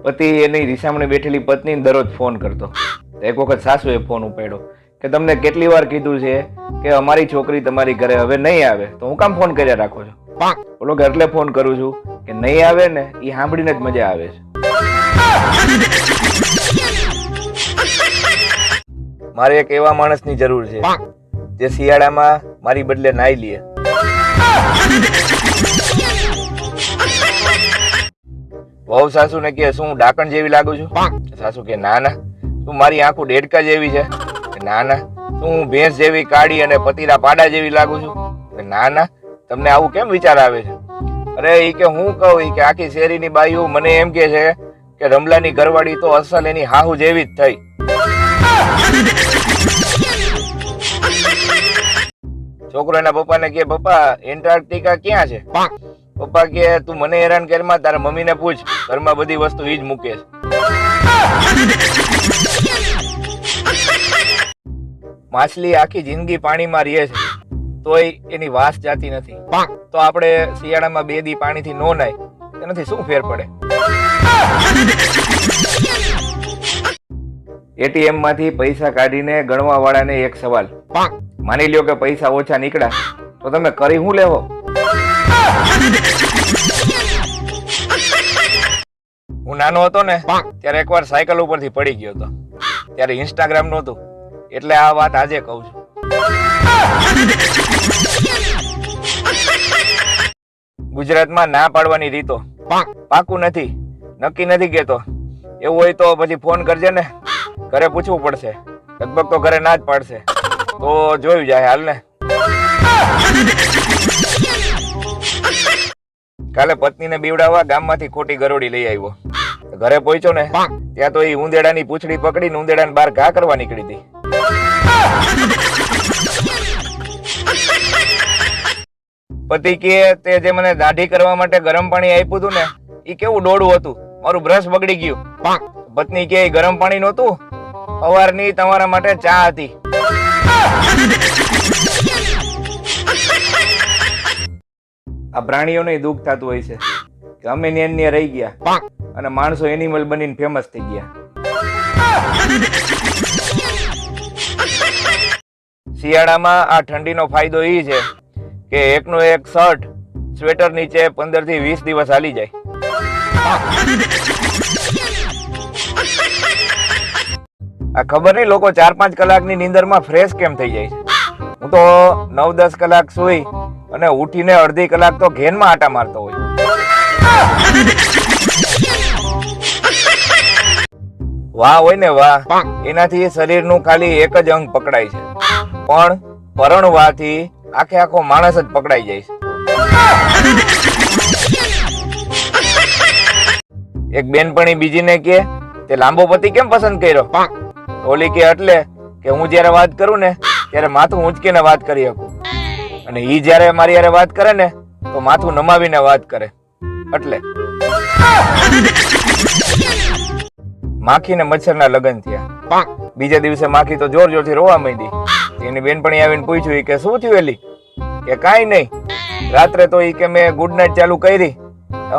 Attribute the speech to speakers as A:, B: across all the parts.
A: પતિ એની રીસામણે બેઠેલી પત્નીને દરરોજ ફોન કરતો. એક વખત સાસુએ ફોન ઉપાડ્યો કે તમને કેટલી વાર કીધું છે કે અમારી છોકરી તમારી ઘરે હવે નહીં આવે તો હું કામ ફોન કર્યા રાખો છો? બોલો કે એટલે ફોન કરું છું કે નહીં આવે ને એ સાંભળીને જ મજા આવે છે. મારે એક એવા માણસની જરૂર છે જે શિયાળામાં મારી બદલે નાઈ લે. વહુ સાસુ ને કે શું ડાકણ જેવી લાગુ છું? સાસુ કે ના ના. શું મારી આંખો ડેડકા જેવી છે? ના ના. શું ભેંસ જેવી કાળી અને પતીરા પાડા જેવી લાગુ છું? ના ના. તમને આવું કેમ વિચાર આવે છે? અરે ઈ કે હું કહું ઈ કે આખી શેરીની બાઈઓ મને એમ કે છે કે રમલાની ઘરવાળી તો અસલ એની હાહુ જેવી જ થઈ. છોકરો એના પપ્પાને કે પપ્પા એન્ટાર્કટિકા ક્યાં છે? પપ્પા કે તું મને હેરાન કરમાં તારા મમ્મીને પૂછ, ઘરમાં બધી વસ્તુ ઈ જ મૂકે છે. માછલી આખી જિંદગી પાણીમાં રહે છે તોય એની વાસ જાતી નથી. તો આપણે શિયાળામાં 2 દી પાણીથી નો નાય એનાથી શું ફેર પડે? એટીએમ માંથી પૈસા કાઢીને ગણવા વાળાને એક સવાલ. માની લ્યો કે પૈસા ઓછા નીકળ્યા તો તમે કરી શું લેવો? હું નાનો હતો ને ત્યારે એકવાર સાયકલ ઉપરથી પડી ગયો હતો. ત્યારે ઇન્સ્ટાગ્રામ નહોતું એટલે આ વાત આજે કહું છું. ગુજરાતમાં ના પાડવાની રીતો પાકું નથી, નક્કી નથી કેતો. એવું હોય તો પછી ફોન કરજે ને, ઘરે પૂછવું પડશે. લગભગ તો ઘરે ના જ પાડશે તો જોયું જાય. હાલ ને. કાલે પત્નીને બીવડાવવા ગામમાંથી ખોટી ગરોડી લઈ આવ્યો. ઘરે પહોંચ્યો ને ત્યાં તો એ ઉંદેડાની પૂંછડી પકડીને ઉંદેડાને બહાર ઘા કરવા નીકળી હતી. પતિ કે તે જે મને દાઢી કરવા માટે ગરમ પાણી આપ્યું હતું ને એ કેવું ડોળું હતું, મારું બ્રશ બગડી ગયું. પત્ની કે ગરમ પાણી નહોતું, સવારની તમારા માટે ચા હતી. આ પ્રાણીઓને દુઃખ થતું હોય છે કે અમે ને રહી ગયા અને માણસો એનિમલ બનીને ફેમસ થઈ ગયા. શિયાળામાં આ ઠંડીનો ફાયદો એ છે કે એકનો એક શર્ટ સ્વેટર નીચે 15 થી 20 દિવસ હાલી જાય. આ ખબર નહીં લોકો 4-5 કલાકની નીંદરમાં ફ્રેશ કેમ થઈ જાય છે. હું તો 9-10 કલાક સુઈ અને ઉઠીને અડધી કલાક તો ઘેનમાં આટા મારતો હોય. વાહ હોય ને વાહ, એનાથી શરીરનું ખાલી એક જ અંગ પકડાય છે, પણ પરણવાથી આખે આખો માણસ જ પકડાઈ જાય છે. એક બેનપણી બીજીને કે તે લાંબો પતિ કેમ પસંદ કર્યો? ઓલી કે એટલે કે હું જયારે વાત કરું ને ત્યારે માથું ઊંચકીને વાત કરી શકું અને ઈ જયારે મારી યારે વાત કરે ને તો માથું નમાવીને વાત કરે. એટલે માખી ને મચ્છર ના લગ્ન થયા. બીજે દિવસે માખી તો જોર જોરથી રોવા માંડી. એની બેનપણી આવીને પૂછ્યું કે શું થયું? એલી કે કાંઈ નહીં, રાત્રે તો ઈ કે મેં ગુડ નાઇટ ચાલુ કરી,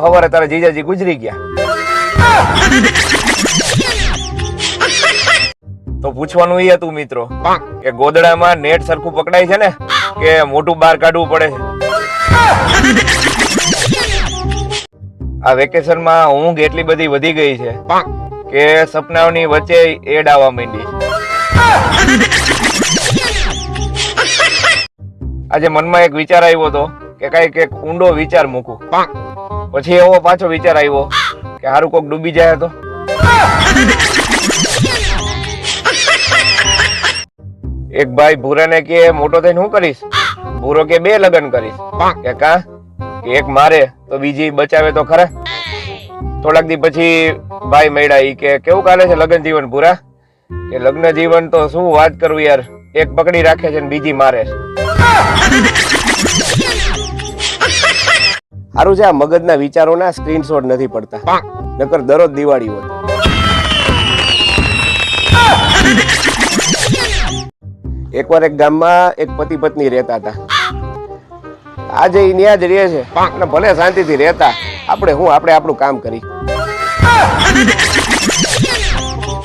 A: સવારે તારા જીજાજી ગુજરી ગયા. તો પૂછવાનું એ હતું મિત્રો કે ગોદડામાં નેટ સરખું પકડાય છે ને કે મોટું બહાર કાઢવું પડે છે? આ વેકેશનમાં ઊંઘ એટલી બધી વધી ગઈ છે કે સપનાઓની વચ્ચે એડ આવવા માંડી. આજે મનમાં એક વિચાર આવ્યો હતો કે કઈક એક ઊંડો વિચાર મૂકું. પછી એવો પાછો વિચાર આવ્યો કે હારું કોક ડૂબી જાય તો. એક ભાઈ ભૂરાને કે મોટો થઈને શું કરીશ? ભૂરો કે 2 લગ્ન કરીશ. કે કા? કે એક મારે તો બીજી બચાવે તો ખરા. થોડાક દી પછી ભાઈ મળ્યા. ઈ કે કેવું ચાલે છે લગ્ન જીવન ભૂરા? કે લગ્ન જીવન તો શું વાત કરું યાર, એક પકડી રાખે છે ને બીજી મારે છે. સારું છે આ મગજના વિચારોના સ્ક્રીનશોટ નથી પડતા, નકર દરરોજ દિવાળી હોય. એકવાર એક ગામમાં એક પતિ પત્ની રહેતા હતા. આજે ઈ ન્યા જ રહે છે અને ભલે શાંતિથી રહેતા, આપણે આપણું કામ કરી.